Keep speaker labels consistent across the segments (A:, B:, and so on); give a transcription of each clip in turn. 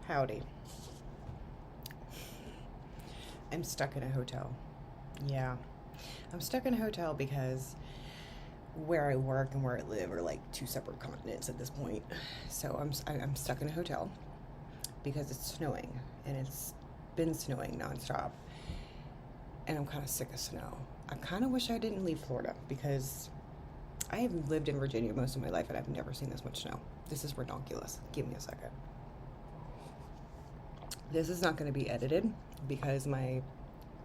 A: Howdy. I'm stuck in a hotel. Yeah. I'm stuck in a hotel because where I work and where I live are like two separate continents at this point. So I'm stuck in a hotel because it's snowing and it's been snowing nonstop. And I'm kind of sick of snow. I kind of wish I didn't leave Florida because I have lived in Virginia most of my life and I've never seen this much snow. This is ridiculous. Give me a second. This is not going to be edited because my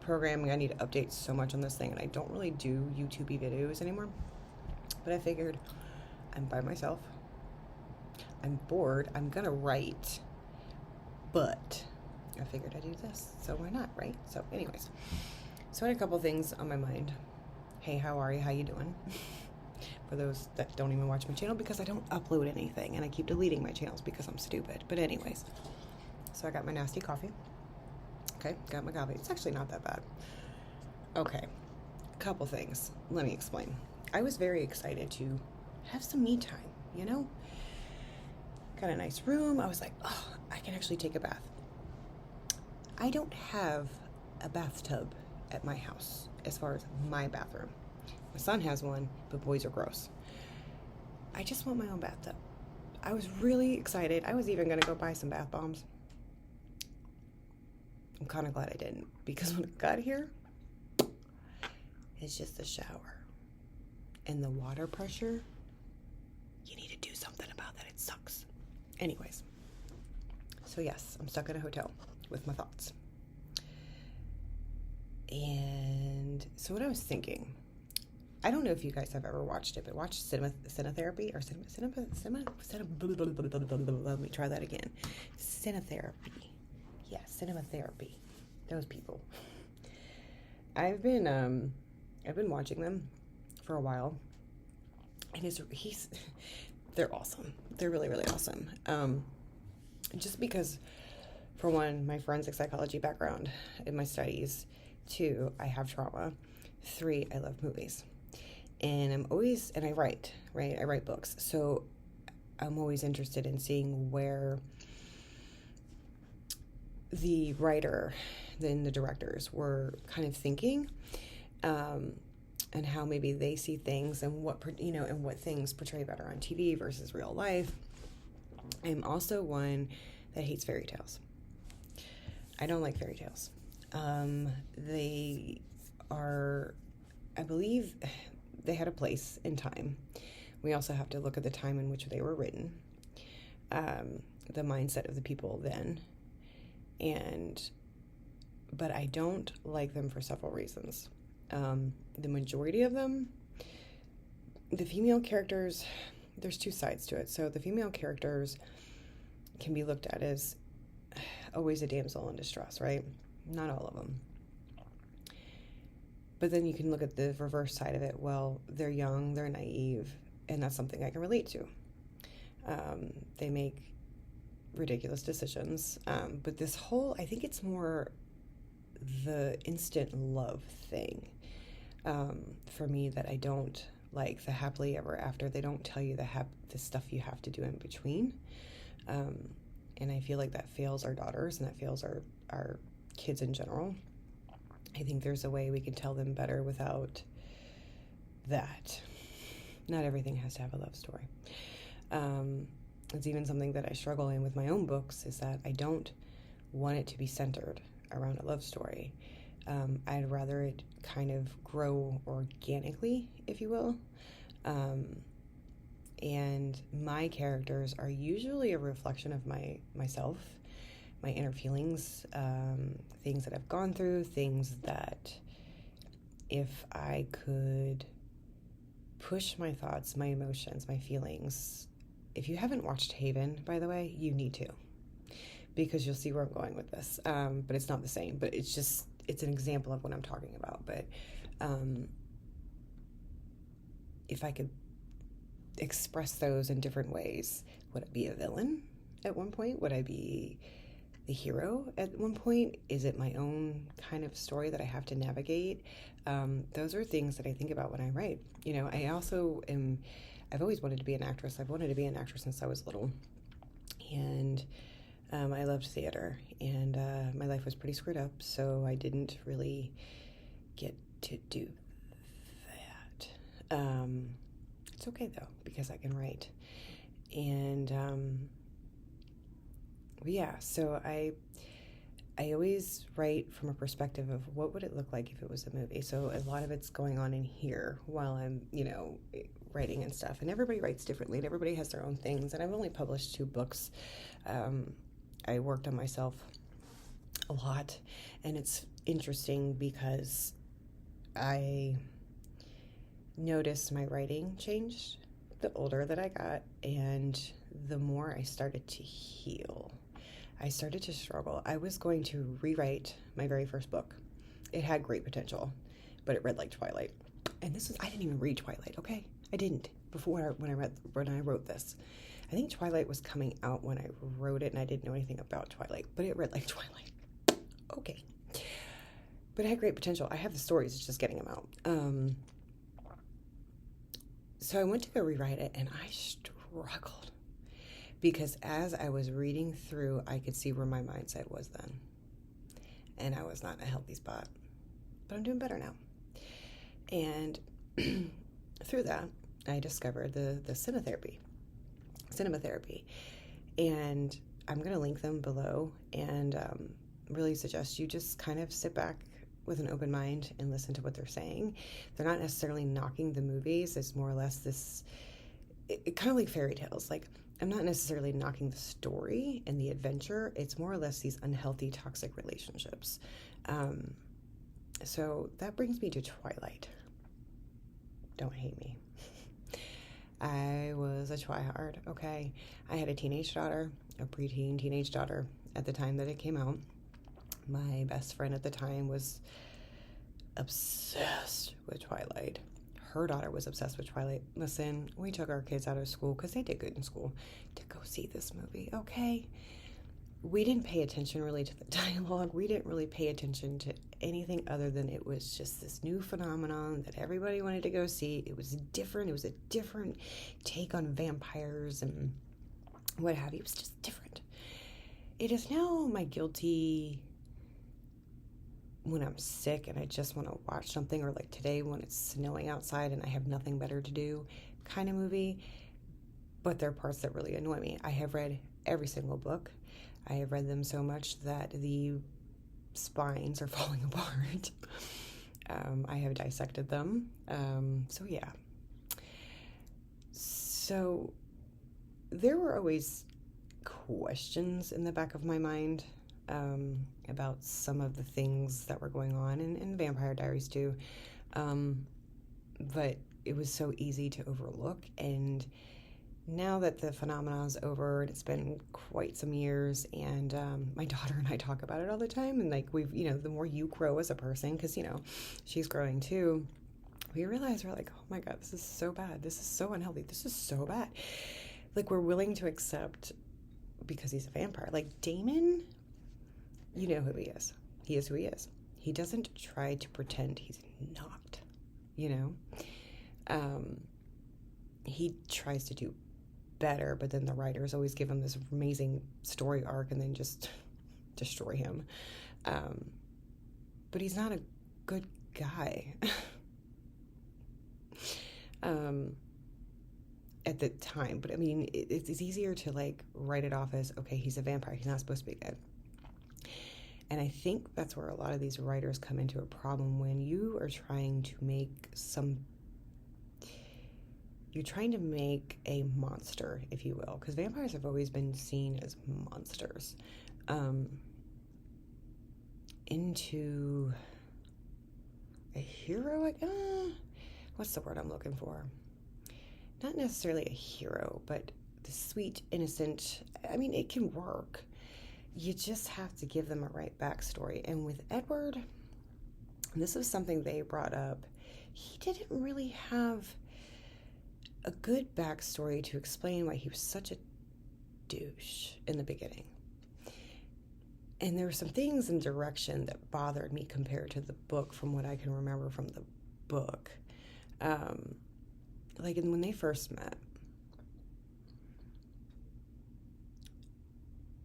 A: programming, I need to update so much on this thing, and I don't really do YouTube videos anymore. But I figured I'm by myself. I'm bored. I'm going to write. But I figured I'd do this. So why not, right? So anyways. So I had a couple things on my mind. Hey, how are you? How you doing? For those that don't even watch my channel, because I don't upload anything and I keep deleting my channels because I'm stupid. But anyways. So I got my nasty coffee. Okay, got my coffee. It's actually not that bad. Okay, couple things. Let me explain. I was very excited to have some me time, you know? Got a nice room. I was like, oh, I can actually take a bath. I don't have a bathtub at my house as far as my bathroom. My son has one, but boys are gross. I just want my own bathtub. I was really excited. I was even going to go buy some bath bombs. I'm kind of glad I didn't, because when I got here, it's just a shower. And the water pressure, you need to do something about that. It sucks. Anyways, so yes, I'm stuck in a hotel with my thoughts. And so what I was thinking, I don't know if you guys have ever watched it, but watch Cinetherapy or let me try that again. Cinetherapy. Yeah, cinema therapy. Those people. I've been watching them for a while, and they're awesome. They're really, really awesome. Just because, for one, my forensic psychology background in my studies. 2, I have trauma. 3, I love movies, and I write, right? I write books, so I'm always interested in seeing where the writer, then the directors were kind of thinking, and how maybe they see things and what things portray better on TV versus real life. I'm also one that hates fairy tales. I don't like fairy tales. They are, I believe, they had a place in time. We also have to look at the time in which they were written, the mindset of the people then. But I don't like them for several reasons. The majority of them, the female characters, there's 2 sides to it. So the female characters can be looked at as always a damsel in distress, right? Not all of them. But then you can look at the reverse side of it. Well, they're young, they're naive, and that's something I can relate to. They make ridiculous decisions, but this whole, I think it's more the instant love thing, for me, that I don't like. The happily ever after, they don't tell you the stuff you have to do in between, and I feel like that fails our daughters, and that fails our kids in general. I think there's a way we can tell them better without that. Not everything has to have a love story. It's even something that I struggle in with my own books, is that I don't want it to be centered around a love story. I'd rather it kind of grow organically, if you will. And my characters are usually a reflection of myself, my inner feelings, things that I've gone through, things that if I could push my thoughts, my emotions, my feelings. If you haven't watched Haven, by the way, you need to, because you'll see where I'm going with this. But it's not the same, but it's an example of what I'm talking about. But if I could express those in different ways, would I be a villain at one point? Would I be the hero at one point? Is it my own kind of story that I have to navigate? Those are things that I think about when I write. I've always wanted to be an actress. I've wanted to be an actress since I was little. And I loved theater, and my life was pretty screwed up, so I didn't really get to do that. It's okay though, because I can write. And yeah, so I always write from a perspective of what would it look like if it was a movie. So a lot of it's going on in here while I'm, writing and stuff. And everybody writes differently, and everybody has their own things. And I've only published 2 books. I worked on myself a lot, and it's interesting because I noticed my writing changed the older that I got, and the more I started to heal. I started to struggle. I was going to rewrite my very first book. It had great potential, but it read like Twilight. And I didn't even read Twilight, okay? I didn't before when I wrote this. I think Twilight was coming out when I wrote it, and I didn't know anything about Twilight, but it read like Twilight. Okay. But it had great potential. I have the stories, it's just getting them out. So I went to go rewrite it, and I struggled. Because as I was reading through, I could see where my mindset was then. And I was not in a healthy spot. But I'm doing better now. And through that, I discovered the cinema therapy. And I'm going to link them below, and really suggest you just kind of sit back with an open mind and listen to what they're saying. They're not necessarily knocking the movies. It's more or less this, kind of like fairy tales. Like, I'm not necessarily knocking the story and the adventure. It's more or less these unhealthy, toxic relationships. So that brings me to Twilight. Don't hate me. I was a twihard, okay? I had a teenage daughter, a preteen teenage daughter at the time that it came out. My best friend at the time was obsessed with Twilight. Her daughter was obsessed with Twilight. Listen, we took our kids out of school, because they did good in school, to go see this movie, okay? We didn't pay attention really to the dialogue. We didn't really pay attention to anything other than it was just this new phenomenon that everybody wanted to go see. It was different. It was a different take on vampires and what have you. It was just different. It is now my guilty when I'm sick and I just want to watch something, or like today when it's snowing outside and I have nothing better to do kind of movie. But there are parts that really annoy me. I have read every single book. I have read them so much that the spines are falling apart. I have dissected them. So yeah. So there were always questions in the back of my mind about some of the things that were going on in Vampire Diaries too. But it was so easy to overlook, and now that the phenomenon is over, and it's been quite some years, and my daughter and I talk about it all the time, and like we've, the more you grow as a person, because, she's growing too, we realize we're like, oh my God, this is so bad. This is so unhealthy. This is so bad. Like, we're willing to accept because he's a vampire. Like Damon, you know who he is. He is who he is. He doesn't try to pretend he's not, he tries to do better, but then the writers always give him this amazing story arc and then just destroy him. But he's not a good guy. At the time, but I mean, it's easier to like write it off as, okay, he's a vampire, he's not supposed to be good. And I think that's where a lot of these writers come into a problem, when you are trying to make you're trying to make a monster, if you will, because vampires have always been seen as monsters, into a hero. What's the word I'm looking for? Not necessarily a hero, but the sweet, innocent. I mean, it can work. You just have to give them a right backstory. And with Edward, and this was something they brought up, he didn't really have a good backstory to explain why he was such a douche in the beginning. And there were some things in direction that bothered me compared to the book, from what I can remember from the book. Like when they first met,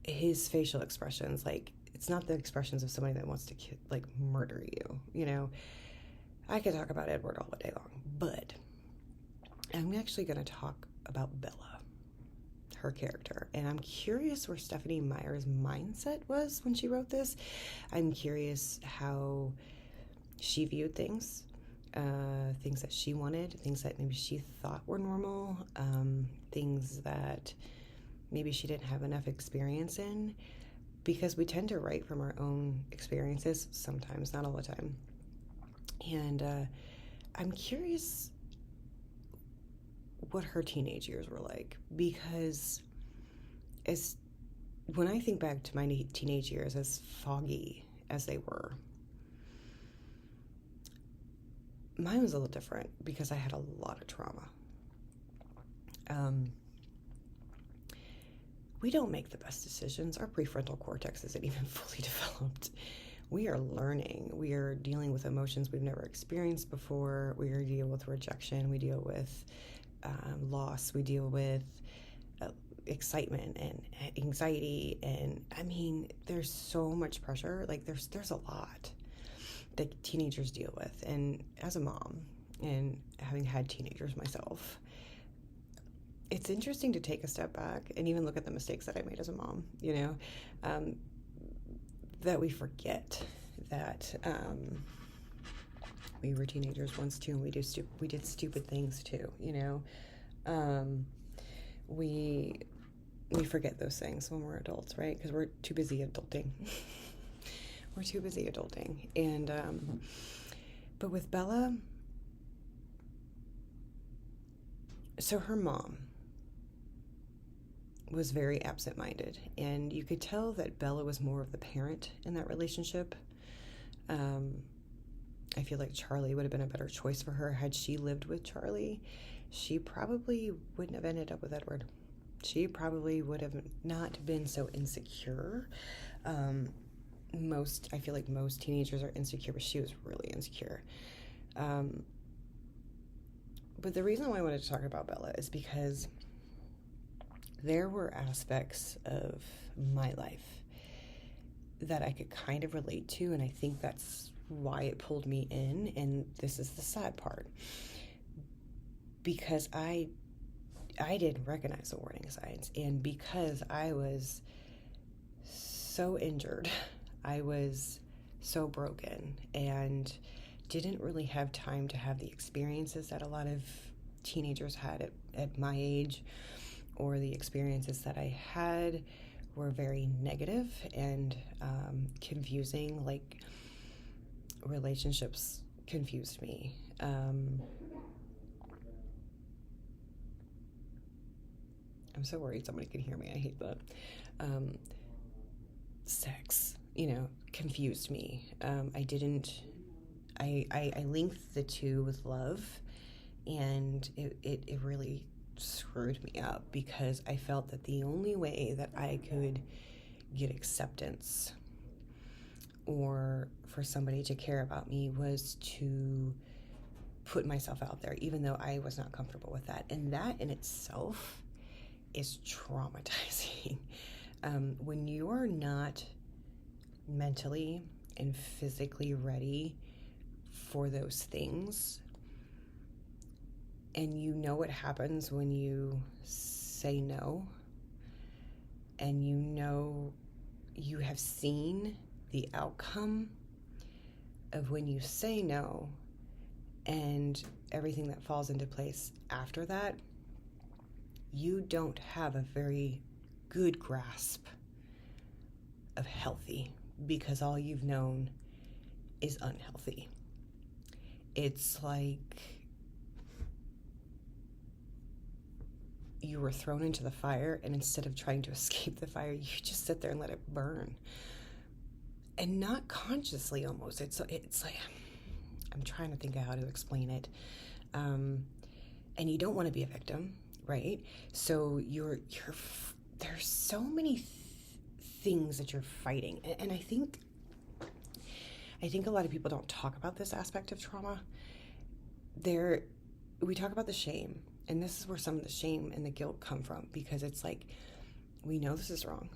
A: his facial expressions, like, it's not the expressions of somebody that wants to like murder you, you know. I could talk about Edward all day long, but I'm actually going to talk about Bella, her character, and I'm curious where Stephanie Meyer's mindset was when she wrote this. I'm curious how she viewed things, things that she wanted, things that maybe she thought were normal, things that maybe she didn't have enough experience in, because we tend to write from our own experiences sometimes, not all the time. And I'm curious what her teenage years were like, because when I think back to my teenage years, as foggy as they were, mine was a little different because I had a lot of trauma. We don't make the best decisions. Our prefrontal cortex isn't even fully developed. We are learning. We are dealing with emotions we've never experienced before. We deal with rejection. We deal with loss. We deal with excitement and anxiety. And I mean, there's so much pressure. Like, there's a lot that teenagers deal with. And as a mom, and having had teenagers myself, it's interesting to take a step back and even look at the mistakes that I made as a mom, you know, that we forget that we were teenagers once too, and we did stupid things too, you know. We forget those things when we're adults, right? Because we're too busy adulting. We're too busy adulting. And but with Bella, so her mom was very absent-minded, and you could tell that Bella was more of the parent in that relationship. I feel like Charlie would have been a better choice for her. Had she lived with Charlie, she probably wouldn't have ended up with Edward. She probably would have not been so insecure. I feel like most teenagers are insecure, but she was really insecure. But the reason why I wanted to talk about Bella is because there were aspects of my life that I could kind of relate to, and I think that's why it pulled me in. And this is the sad part, because I didn't recognize the warning signs, and because I was so injured, I was so broken, and didn't really have time to have the experiences that a lot of teenagers had at my age, or the experiences that I had were very negative and confusing. Like, relationships confused me. I'm so worried somebody can hear me. I hate that. Sex, confused me. I linked the two with love, and it really screwed me up, because I felt that the only way that I could get acceptance or for somebody to care about me was to put myself out there, even though I was not comfortable with that. And that in itself is traumatizing. When you're not mentally and physically ready for those things, and you know what happens when you say no, and you have seen the outcome of when you say no and everything that falls into place after that, you don't have a very good grasp of healthy, because all you've known is unhealthy. It's like you were thrown into the fire, and instead of trying to escape the fire, you just sit there and let it burn. And not consciously, almost. It's like, I'm trying to think of how to explain it. And you don't want to be a victim, right? So there's so many things that you're fighting. And I think a lot of people don't talk about this aspect of trauma. We talk about the shame, and this is where some of the shame and the guilt come from, because it's like, we know this is wrong.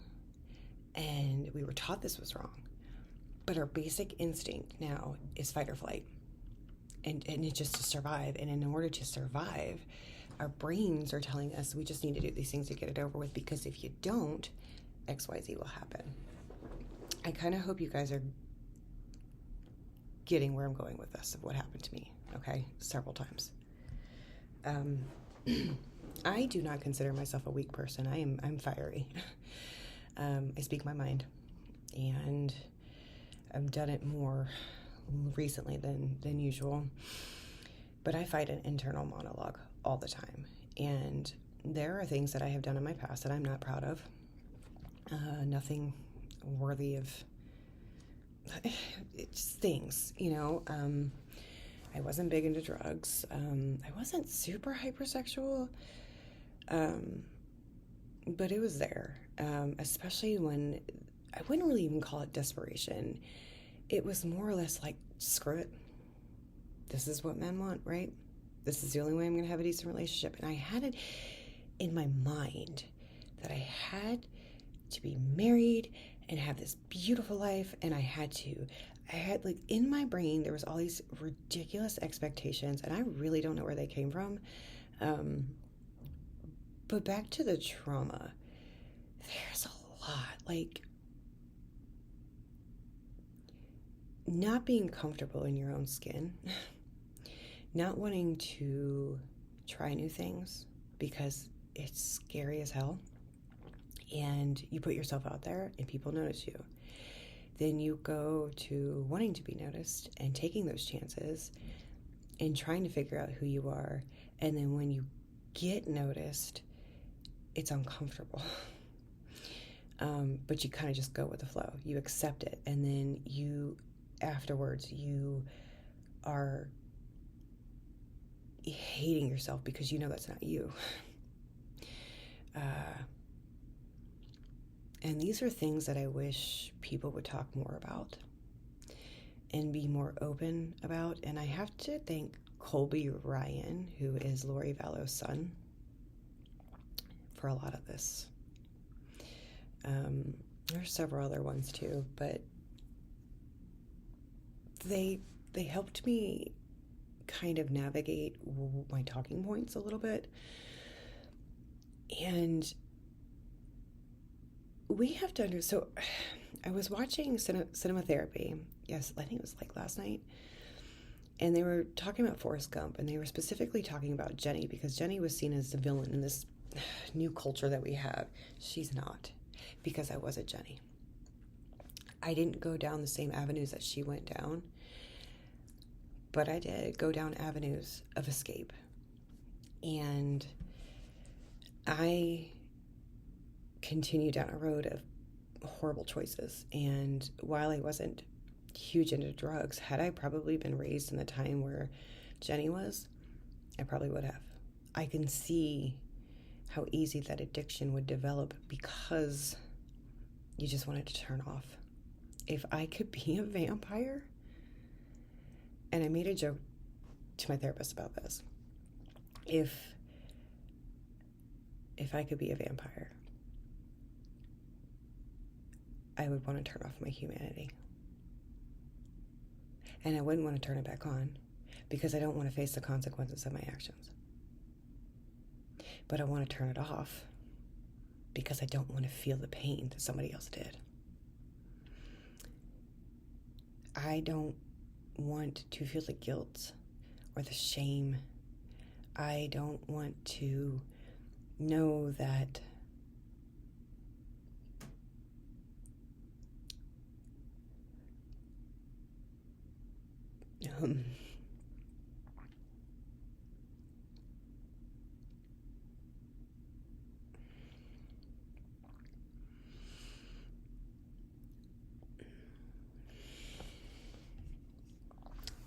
A: And we were taught this was wrong. But our basic instinct now is fight or flight. And it's just to survive. And in order to survive, our brains are telling us we just need to do these things to get it over with, because if you don't, XYZ will happen. I kind of hope you guys are getting where I'm going with this, of what happened to me, okay, several times. I do not consider myself a weak person. I'm fiery. I speak my mind, and I've done it more recently than usual. But I fight an internal monologue all the time, and there are things that I have done in my past that I'm not proud of. Nothing worthy of. It's things, I wasn't big into drugs. I wasn't super hypersexual, but it was there, especially when I wouldn't really even call it desperation. It was more or less like, screw it. This is what men want, right? This is the only way I'm going to have a decent relationship. And I had it in my mind that I had to be married and have this beautiful life, and I had like in my brain there was all these ridiculous expectations, and I really don't know where they came from. But back to the trauma, there's a lot, like not being comfortable in your own skin, not wanting to try new things because it's scary as hell. And you put yourself out there and people notice you. Then you go to wanting to be noticed and taking those chances and trying to figure out who you are. And then when you get noticed, it's uncomfortable. But you kind of just go with the flow. You accept it. And then afterwards, you are hating yourself because you know that's not you. And these are things that I wish people would talk more about and be more open about. And I have to thank Colby Ryan, who is Lori Vallow's son, for a lot of this. There's several other ones too, but they helped me kind of navigate my talking points a little bit. And we have to understand. So I was watching Cinema Therapy. Yes, I think it was like last night. And they were talking about Forrest Gump, and they were specifically talking about Jenny, because Jenny was seen as the villain in this new culture that we have. She's not, because I was a Jenny. I didn't go down the same avenues that she went down, but I did go down avenues of escape. And I continue down a road of horrible choices. And while I wasn't huge into drugs, had I probably been raised in the time where Jenny was, I probably would have. I can see how easy that addiction would develop because you just wanted to turn off. If I could be a vampire, and I made a joke to my therapist about this, if I could be a vampire, I would want to turn off my humanity. And I wouldn't want to turn it back on because I don't want to face the consequences of my actions. But I want to turn it off because I don't want to feel the pain that somebody else did. I don't want to feel the guilt or the shame. I don't want to know that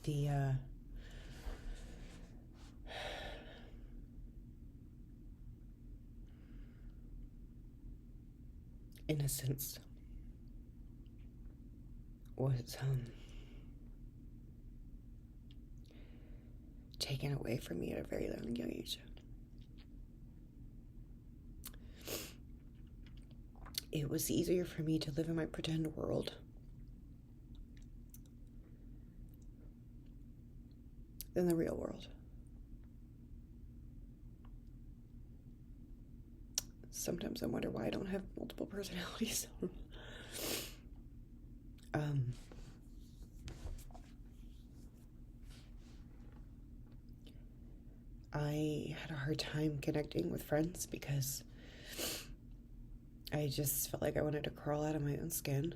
A: the innocence was taken away from me at a very young age. it was easier for me to live in my pretend world than the real world. Sometimes I wonder why I don't have multiple personalities. I had a hard time connecting with friends because I just felt like I wanted to crawl out of my own skin.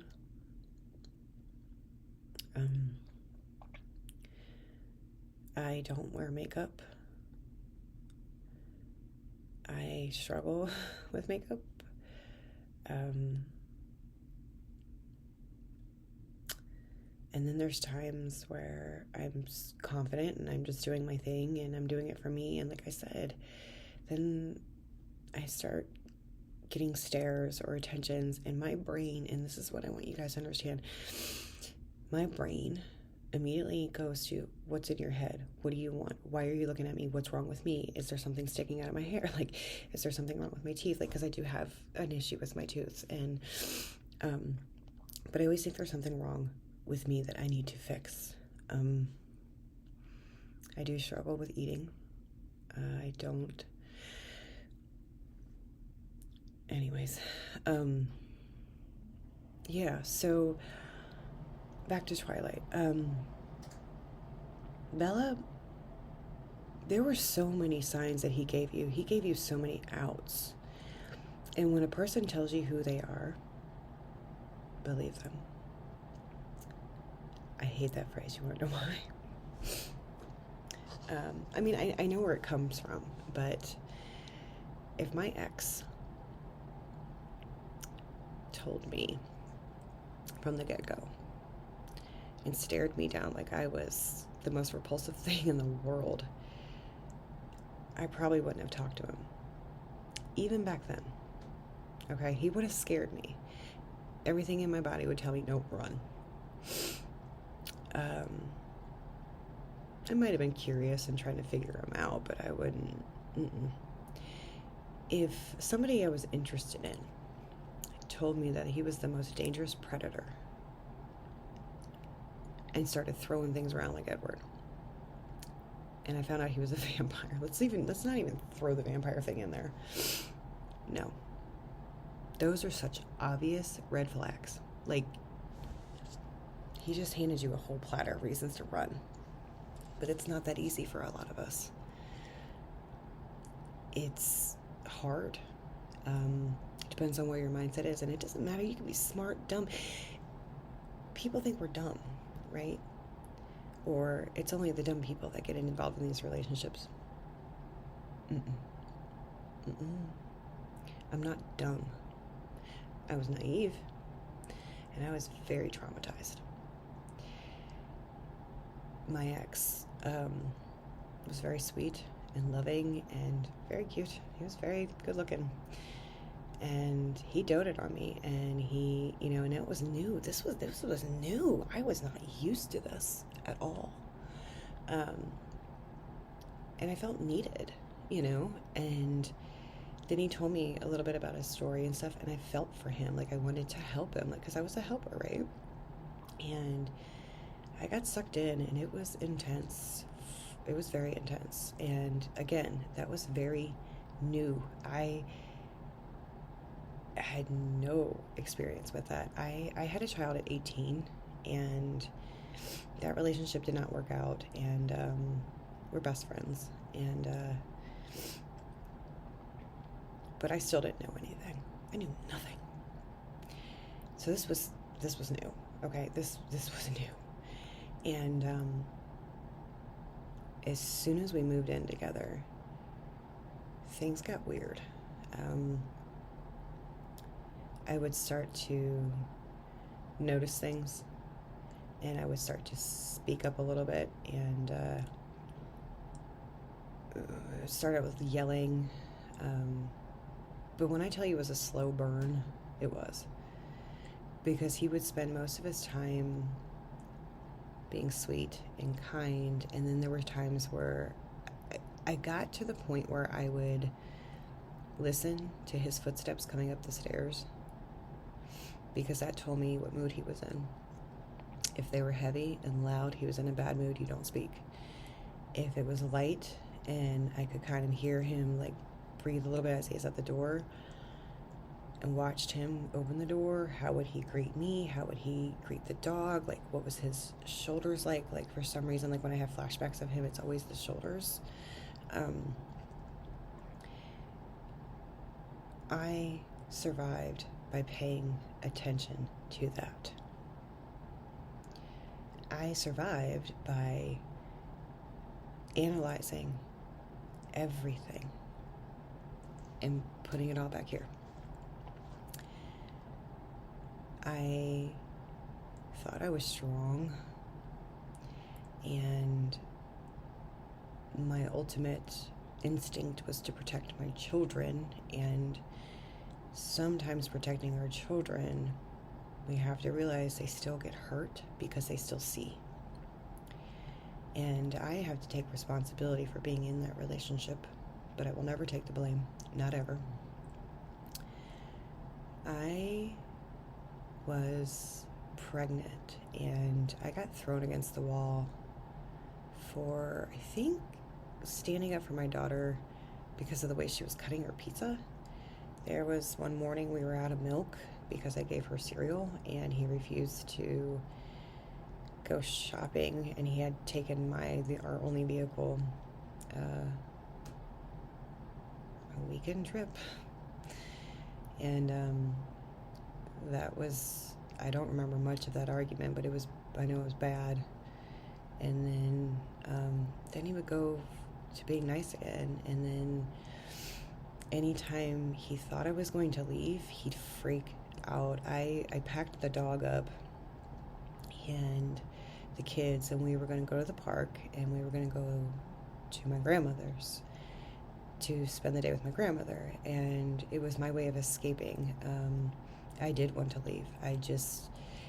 A: I don't wear makeup. I struggle with makeup. And then there's times where I'm confident and I'm just doing my thing and I'm doing it for me. And like I said, then I start getting stares or attentions, and my brain, and this is what I want you guys to understand, my brain immediately goes to, what's in your head? What do you want? Why are you looking at me? What's wrong with me? Is there something sticking out of my hair? Like, is there something wrong with my teeth? Like, because I do have an issue with my tooth, and but I always think there's something wrong with me that I need to fix. I do struggle with eating. I don't. Anyways, yeah, so back to Twilight. Bella, there were so many signs that he gave you. He gave you so many outs. And when a person tells you who they are, believe them. I hate that phrase. You want to know why? I mean, I know where it comes from, but if my ex told me from the get-go and stared me down like I was the most repulsive thing in the world, I probably wouldn't have talked to him. Even back then. Okay? He would have scared me. Everything in my body would tell me, nope, run. I might have been curious and trying to figure him out, but I wouldn't. If somebody I was interested in told me that he was the most dangerous predator and started throwing things around like Edward, and I found out he was a vampire, let's not even throw the vampire thing in there. No. Those are such obvious red flags. Like, he just handed you a whole platter of reasons to run. But it's not that easy for a lot of us. It's hard. Depends on where your mindset is. And it doesn't matter. You can be smart, dumb. People think we're dumb, right? Or it's only the dumb people that get involved in these relationships. I'm not dumb. I was naive. And I was very traumatized. My ex was very sweet and loving and very cute. He was very good looking. And he doted on me, and he, and it was new. This was new. I was not used to this at all. And I felt needed, and then he told me a little bit about his story and stuff, and I felt for him. Like, I wanted to help him, because I was a helper, right? And I got sucked in, and it was intense. It was very intense. And again, that was very new. I had no experience with that. I had a child at 18, and that relationship did not work out, and we're best friends. And but I still didn't know anything. I knew nothing. So this was new. Okay, this was new. And as soon as we moved in together, things got weird. I would start to notice things, and I would start to speak up a little bit, and start out with yelling. But when I tell you it was a slow burn, it was. Because he would spend most of his time being sweet and kind, and then there were times where I got to the point where I would listen to his footsteps coming up the stairs, because that told me what mood he was in. If they were heavy and loud, he was in a bad mood, you don't speak. If it was light and I could kind of hear him like breathe a little bit as he was at the door, and watched him open the door, how would he greet me? How would he greet the dog? Like, what was his shoulders like? Like, for some reason, like when I have flashbacks of him, it's always the shoulders. I survived by paying attention to that. I survived by analyzing everything and putting it all back here. I thought I was strong, and my ultimate instinct was to protect my children, and sometimes protecting our children, we have to realize they still get hurt because they still see. And I have to take responsibility for being in that relationship, but I will never take the blame, not ever. I was pregnant and I got thrown against the wall for, I think, standing up for my daughter because of the way she was cutting her pizza. There was one morning we were out of milk because I gave her cereal and he refused to go shopping, and he had taken our only vehicle a weekend trip, and that was, I don't remember much of that argument, but I know it was bad. And then he would go to being nice again, and then anytime he thought I was going to leave, he'd freak out. I packed the dog up and the kids, and we were going to go to the park, and we were going to go to my grandmother's to spend the day with my grandmother, and it was my way of escaping. I did want to leave.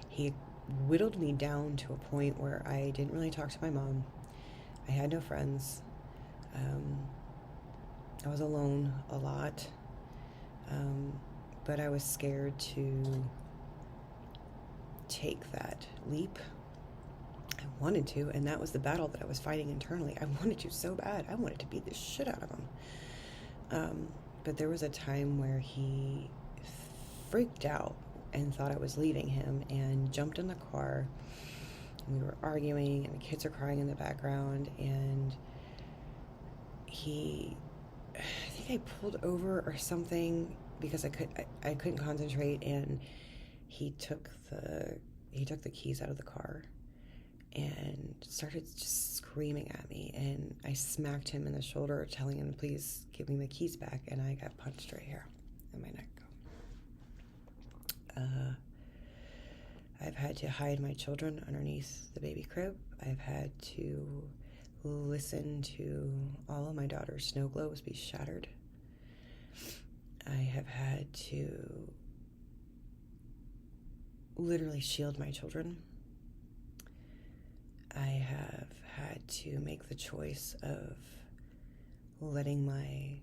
A: He whittled me down to a point where I didn't really talk to my mom. I had no friends. I was alone a lot, but I was scared to take that leap. I wanted to, and that was the battle that I was fighting internally. I wanted to so bad. I wanted to beat the shit out of him. But there was a time where he freaked out and thought I was leaving him and jumped in the car. We were arguing, and the kids are crying in the background, and I think I pulled over or something because I couldn't concentrate, and he took the keys out of the car and started just screaming at me, and I smacked him in the shoulder, telling him, please give me the keys back, and I got punched right here in my neck. I've had to hide my children underneath the baby crib. I've had to listen to all of my daughter's snow globes be shattered. I have had to literally shield my children. I have had to make the choice of letting my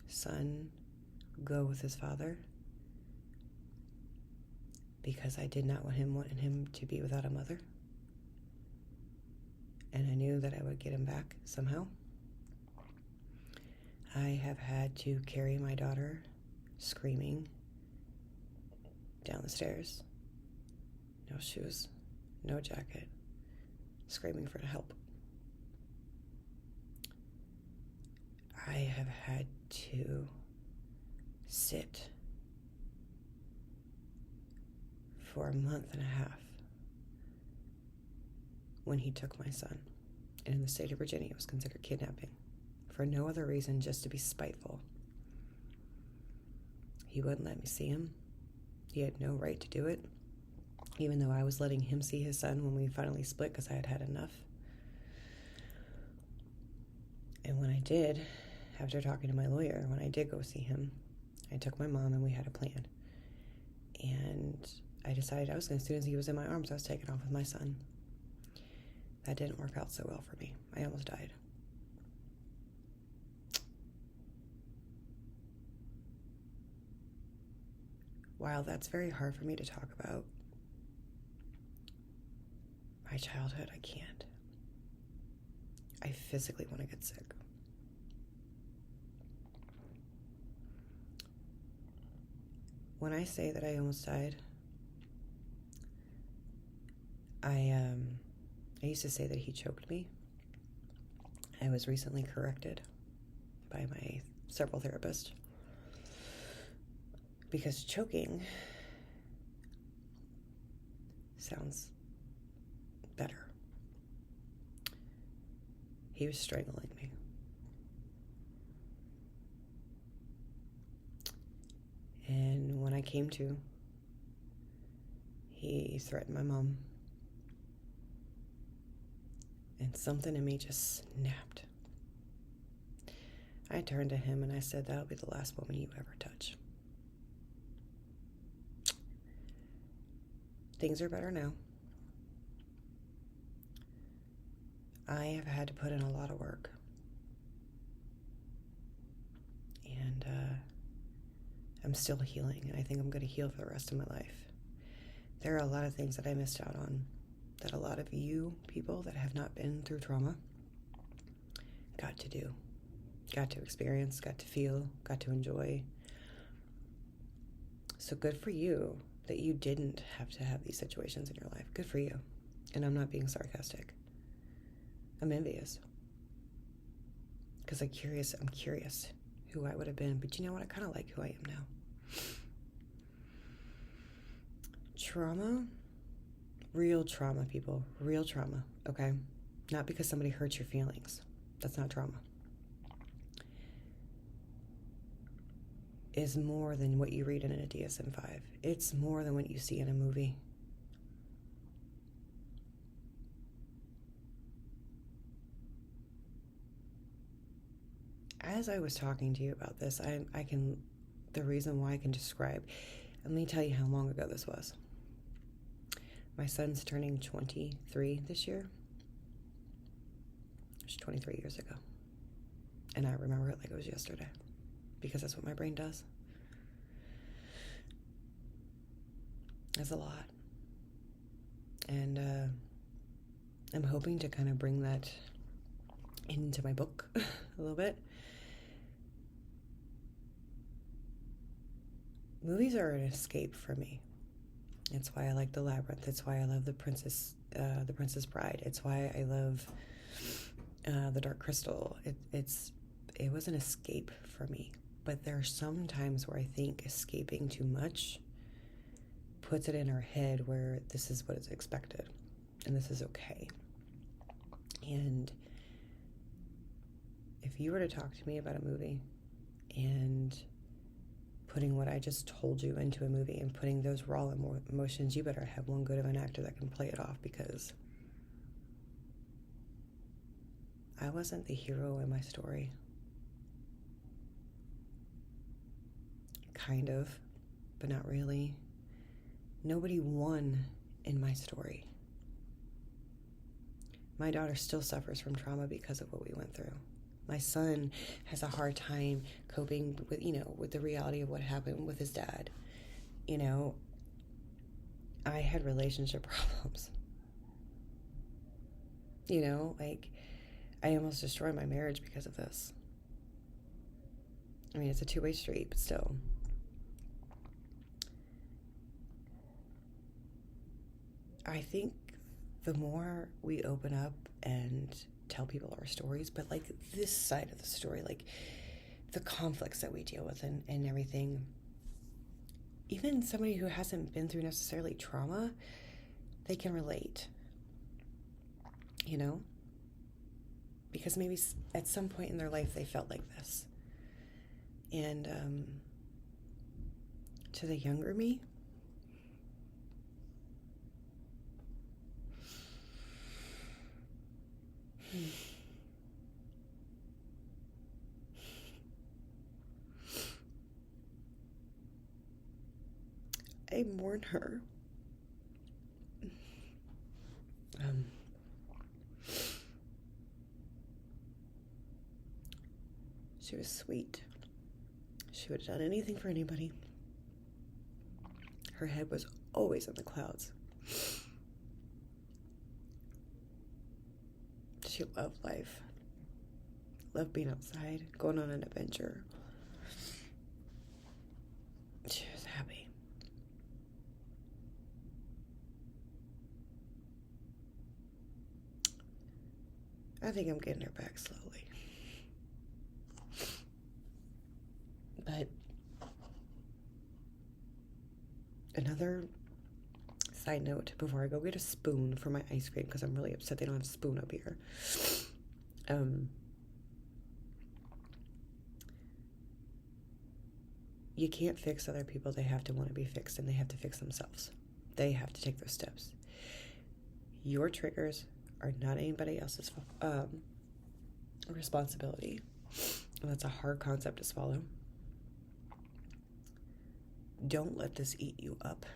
A: son go with his father because I did not want him to be without a mother. And I knew that I would get him back somehow. I have had to carry my daughter screaming down the stairs. No shoes, no jacket, screaming for help. I have had to sit for a month and a half when he took my son. And in the state of Virginia, it was considered kidnapping for no other reason, just to be spiteful. He wouldn't let me see him. He had no right to do it, even though I was letting him see his son when we finally split because I had had enough. And when I did, after talking to my lawyer, when I did go see him, I took my mom and we had a plan. And I decided as soon as he was in my arms, I was taking off with my son. That didn't work out so well for me. I almost died. while that's very hard for me to talk about, my childhood, I can't. I physically want to get sick. When I say that I almost died, I used to say that he choked me. I was recently corrected by my several therapists because choking sounds better. He was strangling me. And when I came to, he threatened my mom. And something in me just snapped. I turned to him and I said, that'll be the last woman you ever touch. Things are better now. I have had to put in a lot of work. And I'm still healing, and I think I'm going to heal for the rest of my life. There are a lot of things that I missed out on that a lot of you people that have not been through trauma got to do, got to experience, got to feel, got to enjoy. So good for you that you didn't have to have these situations in your life. Good for you. And I'm not being sarcastic. I'm envious. Because I'm curious who I would have been. But you know what? I kind of like who I am now. Trauma, real trauma, people. Real trauma, okay? Not because somebody hurts your feelings. That's not trauma. Is more than what you read in a DSM-5. It's more than what you see in a movie. As I was talking to you about this, the reason why I can describe, let me tell you how long ago this was. My son's turning 23 this year. It was 23 years ago. And I remember it like it was yesterday, because that's what my brain does. That's a lot. And I'm hoping to kind of bring that into my book a little bit. Movies are an escape for me. It's why I like The Labyrinth. It's why I love The Princess Bride. It's why I love The Dark Crystal. It was an escape for me. But there are some times where I think escaping too much puts it in our head where this is what is expected and this is okay. And if you were to talk to me about a movie and putting what I just told you into a movie and putting those raw emotions, you better have one good of an actor that can play it off, because I wasn't the hero in my story. Kind of, but not really. Nobody won in my story. My daughter still suffers from trauma because of what we went through. My son has a hard time coping with, with the reality of what happened with his dad. I had relationship problems. I almost destroyed my marriage because of this. I mean, it's a two-way street, but still. I think the more we open up and tell people our stories, but like this side of the story, like the conflicts that we deal with and everything, even somebody who hasn't been through necessarily trauma, they can relate, because maybe at some point in their life they felt like this. And to the younger me, I mourn her. She was sweet. She would have done anything for anybody. Her head was always in the clouds. She loved life. Loved being outside, going on an adventure. She was happy. I think I'm getting her back slowly. But another side note before I go get a spoon for my ice cream, because I'm really upset they don't have a spoon up here. You can't fix other people. They have to want to be fixed, and they have to fix themselves. They have to take those steps. Your triggers are not anybody else's responsibility. And that's a hard concept to swallow. Don't let this eat you up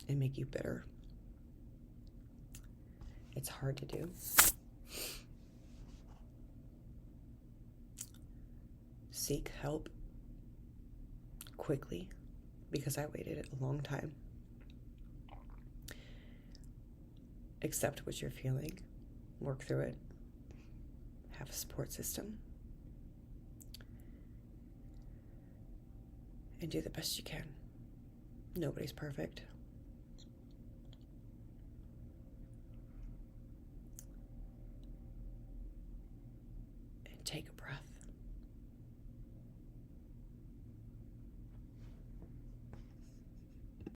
A: and make you bitter. It's hard to do. Seek help quickly, because I waited a long time. Accept what you're feeling. Work through it. Have a support system. And do the best you can. Nobody's perfect.